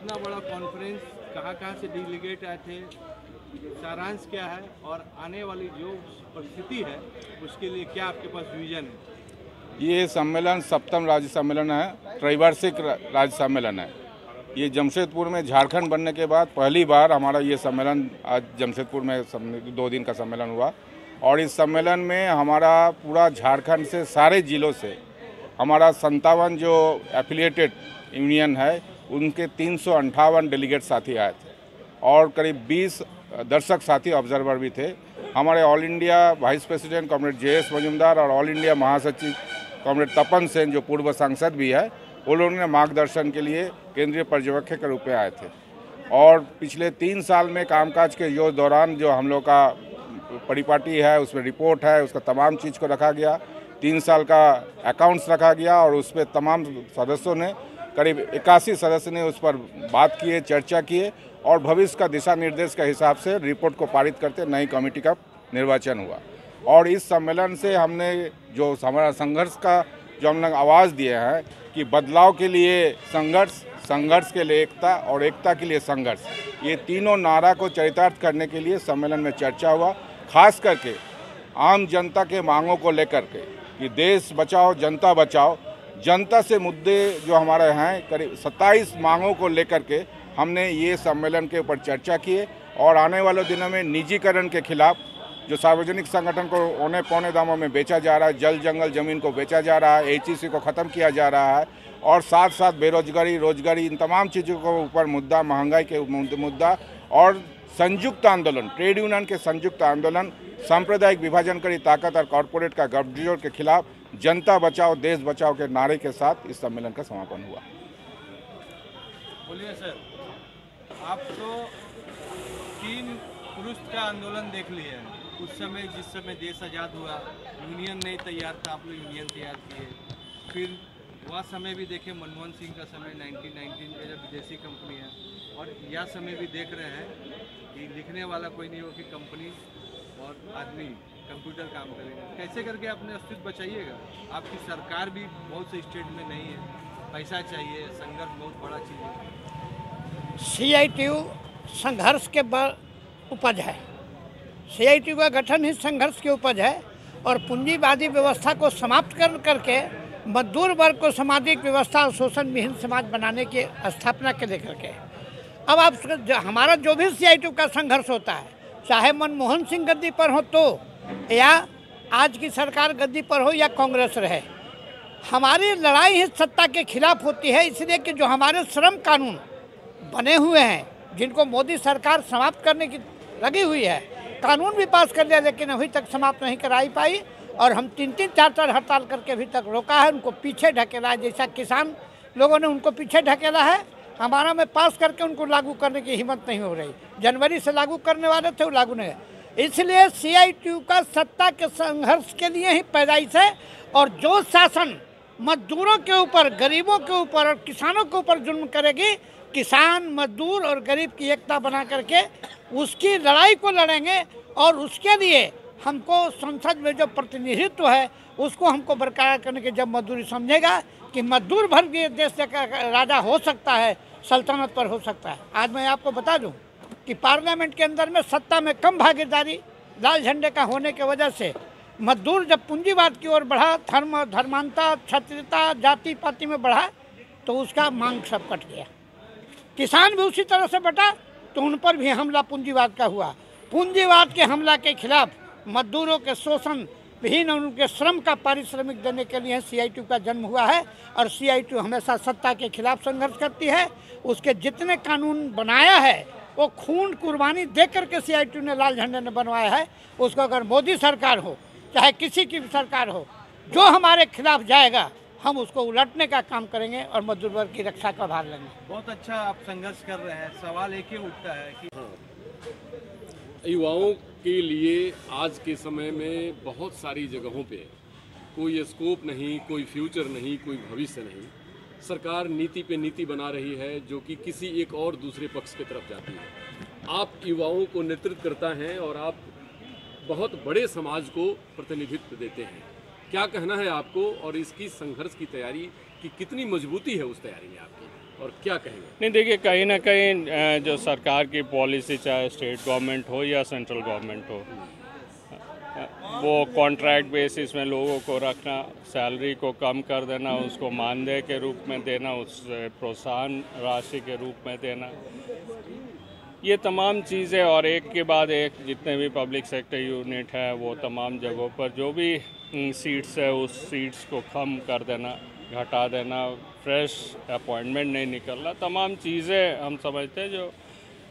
इतना बड़ा कॉन्फ्रेंस, कहाँ से डेलीगेट आए थे, सारांश क्या है और आने वाली जो परिस्थिति है उसके लिए क्या आपके पास विजन है? ये सम्मेलन 7वां राज्य सम्मेलन है, त्रैवार्षिक राज्य सम्मेलन है। ये जमशेदपुर में झारखंड बनने के बाद पहली बार हमारा ये सम्मेलन आज जमशेदपुर में 2 दिन का सम्मेलन हुआ। और इस सम्मेलन में हमारा पूरा झारखंड से सारे ज़िलों से हमारा 57 जो एफिलिएटेड यूनियन है उनके 358 डेलीगेट साथी आए थे और करीब 20 दर्शक साथी ऑब्जर्वर भी थे। हमारे all India vice president comrade JS Majumdar और ऑल इंडिया महासचिव कॉमरेड तपन सेन जो पूर्व सांसद भी है, वो लोगों ने मार्गदर्शन के लिए केंद्रीय पर्यवेक्षक के रूप में आए थे। और पिछले 3 साल में कामकाज के जो दौरान जो हम लोग का परिपाटी है, उसमें रिपोर्ट है, उसका तमाम चीज़ को रखा गया। 3 साल का अकाउंट्स रखा गया और उस पर तमाम सदस्यों ने, करीब 81 सदस्य ने उस पर बात किए, चर्चा किए और भविष्य का दिशा निर्देश के हिसाब से रिपोर्ट को पारित करते नई कमेटी का निर्वाचन हुआ। और इस सम्मेलन से हमने जो हमारा संघर्ष का जो हम लोग आवाज़ दिए हैं कि बदलाव के लिए संघर्ष, संघर्ष के लिए एकता और एकता के लिए संघर्ष, ये तीनों नारा को चरितार्थ करने के लिए सम्मेलन में चर्चा हुआ। खास करके आम जनता के मांगों को लेकर के कि देश बचाओ जनता बचाओ, जनता से मुद्दे जो हमारे हैं करीब 27 मांगों को लेकर के हमने ये सम्मेलन के ऊपर चर्चा किए। और आने वाले दिनों में निजीकरण के खिलाफ जो सार्वजनिक संगठन को औने पौने दामों में बेचा जा रहा है, जल जंगल ज़मीन को बेचा जा रहा है, HEC को ख़त्म किया जा रहा है और साथ साथ बेरोजगारी, रोजगारी, इन तमाम चीज़ों के ऊपर मुद्दा, महंगाई के मुद्दा और संयुक्त आंदोलन, ट्रेड यूनियन के संयुक्त आंदोलन, सांप्रदायिक विभाजनकारी ताकत और कॉरपोरेट का गठजोड़ के खिलाफ जनता बचाओ देश बचाओ के नारे के साथ इस सम्मेलन का समापन हुआ। बोलिए सर, आप तो 3 पुरुष का आंदोलन देख लिए हैं। उस समय जिस समय देश आज़ाद हुआ, यूनियन नहीं तैयार था, आप लोग यूनियन तैयार किए। फिर वह समय भी देखे, मनमोहन सिंह का समय 1919 का, जब विदेशी कंपनी है। और यह समय भी देख रहे हैं कि लिखने वाला कोई नहीं हो कि कंपनी और आदमी कंप्यूटर काम करेगा। कैसे करके अपने अस्तित्व बचाइएगा? आपकी सरकार भी बहुत से स्टेट में नहीं है, पैसा चाहिए, संघर्ष बहुत बड़ा चीज़ है। CITU संघर्ष के उपज है। CITU का गठन ही संघर्ष की उपज है और पूंजीवादी व्यवस्था को समाप्त करके मजदूर वर्ग को सामाजिक व्यवस्था और शोषण विहीन समाज बनाने की स्थापना के लेकर के अब आप हमारा जो भी CITU का संघर्ष होता है, चाहे मनमोहन सिंह गद्दी पर हो तो या आज की सरकार गद्दी पर हो या कांग्रेस रहे, हमारी लड़ाई ही सत्ता के खिलाफ होती है। इसलिए कि जो हमारे श्रम कानून बने हुए हैं, जिनको मोदी सरकार समाप्त करने की लगी हुई है, कानून भी पास कर लिया लेकिन अभी तक समाप्त नहीं कराई पाई और हम 3-3, 4-4 हड़ताल करके अभी तक रोका है, उनको पीछे ढकेला है। जैसा किसान लोगों ने उनको पीछे ढकेला है, हमारा में पास करके उनको लागू करने की हिम्मत नहीं हो रही। जनवरी से लागू करने वाले थे, वो लागू नहीं है। इसलिए CITU का सत्ता के संघर्ष के लिए ही पैदाइश है। और जो शासन मजदूरों के ऊपर, गरीबों के ऊपर और किसानों के ऊपर जुल्म करेगी, किसान, मजदूर और गरीब की एकता बना करके उसकी लड़ाई को लड़ेंगे। और उसके लिए हमको संसद में जो प्रतिनिधित्व है उसको हमको बरकरार करने की, जब मजदूरी समझेगा कि मजदूर भर के देश का राजा हो सकता है, सल्तनत पर हो सकता है। आज मैं आपको बता दूं कि पार्लियामेंट के अंदर में सत्ता में कम भागीदारी लाल झंडे का होने की वजह से मजदूर जब पूंजीवाद की ओर बढ़ा, धर्मांता, क्षत्रियता, जाति पाति में बढ़ा तो उसका मांग सब कट गया। किसान भी उसी तरह से बटा तो उन पर भी हमला पूंजीवाद का हुआ। पूंजीवाद के हमला के खिलाफ मजदूरों के शोषण विहीन और उनके श्रम का पारिश्रमिक देने के लिए CITU का जन्म हुआ है। और CITU हमेशा सत्ता के खिलाफ संघर्ष करती है। उसके जितने कानून बनाया है वो खून कुर्बानी दे करके CITU ने, लाल झंडे ने बनवाया है। उसको अगर मोदी सरकार हो चाहे किसी की भी सरकार हो, जो हमारे खिलाफ जाएगा हम उसको उलटने का काम करेंगे और मजदूर वर्ग की रक्षा का भार लेंगे। बहुत अच्छा आप संघर्ष कर रहे हैं। सवाल एक ही उठता है कि युवाओं के लिए आज के समय में बहुत सारी जगहों पे कोई स्कोप नहीं, कोई फ्यूचर नहीं, कोई भविष्य नहीं। सरकार नीति पे नीति बना रही है जो कि किसी एक और दूसरे पक्ष की तरफ जाती है। आप युवाओं को नेतृत्व करता हैं और आप बहुत बड़े समाज को प्रतिनिधित्व देते हैं। क्या कहना है आपको और इसकी संघर्ष की तैयारी की कितनी मजबूती है उस तैयारी में आपकी? और क्या कहेंगे? नहीं, देखिए, कहीं ना कहीं जो सरकार की पॉलिसी, चाहे स्टेट गवर्नमेंट हो या सेंट्रल गवर्नमेंट हो, वो कॉन्ट्रैक्ट बेसिस में लोगों को रखना, सैलरी को कम कर देना, उसको मानदेय के रूप में देना, उससे प्रोत्साहन राशि के रूप में देना, ये तमाम चीज़ें, और एक के बाद एक जितने भी पब्लिक सेक्टर यूनिट है वो तमाम जगहों पर जो भी सीट्स है उस सीट्स को कम कर देना, घटा देना, फ्रेश अपॉइंटमेंट नहीं निकलना, तमाम चीज़ें हम समझते हैं जो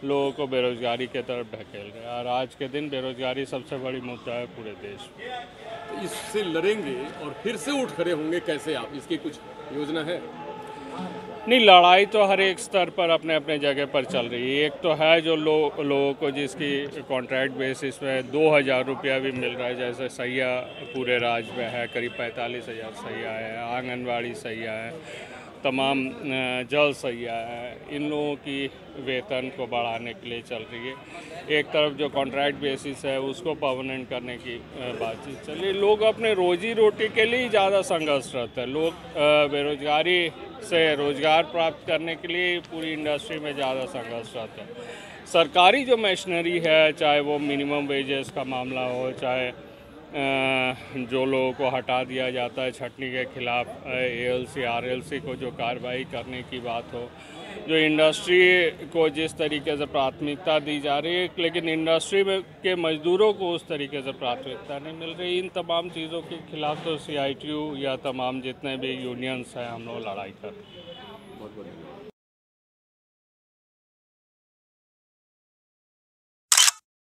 लोगों को बेरोज़गारी के तरफ ढकेल रहे हैं। और आज के दिन बेरोज़गारी सबसे बड़ी मुद्दा है पूरे देश में। तो इससे लड़ेंगे और फिर से उठ खड़े होंगे कैसे आप? इसकी कुछ योजना है? नहीं, लड़ाई तो हर एक स्तर पर अपने अपने जगह पर चल रही है। एक तो है जो लोगों को जिसकी कॉन्ट्रैक्ट बेसिस में 2,000 रुपया भी मिल रहा है, जैसे सैया पूरे राज्य में है, करीब 45,000 सैया है, आंगनवाड़ी सैया है, तमाम जल सैया है, इन लोगों की वेतन को बढ़ाने के लिए चल रही है। एक तरफ जो कॉन्ट्रैक्ट बेसिस है उसको परमानेंट करने की बातचीत चल रही है। लोग अपने रोजी रोटी के लिए ज़्यादा संघर्षरत है। लोग बेरोजगारी से रोज़गार प्राप्त करने के लिए पूरी इंडस्ट्री में ज़्यादा संघर्षरत है। सरकारी जो मशीनरी है, चाहे वो मिनिमम वेजेस का मामला हो, चाहे जो लोगों को हटा दिया जाता है छटनी के खिलाफ, ALC RLC को जो कार्रवाई करने की बात हो, जो इंडस्ट्री को जिस तरीके से प्राथमिकता दी जा रही है, लेकिन इंडस्ट्री में के मजदूरों को उस तरीके से प्राथमिकता नहीं मिल रही, इन तमाम चीज़ों के खिलाफ तो CITU या तमाम जितने भी यूनियंस हैं हम लोग लड़ाई कर रहे हैं।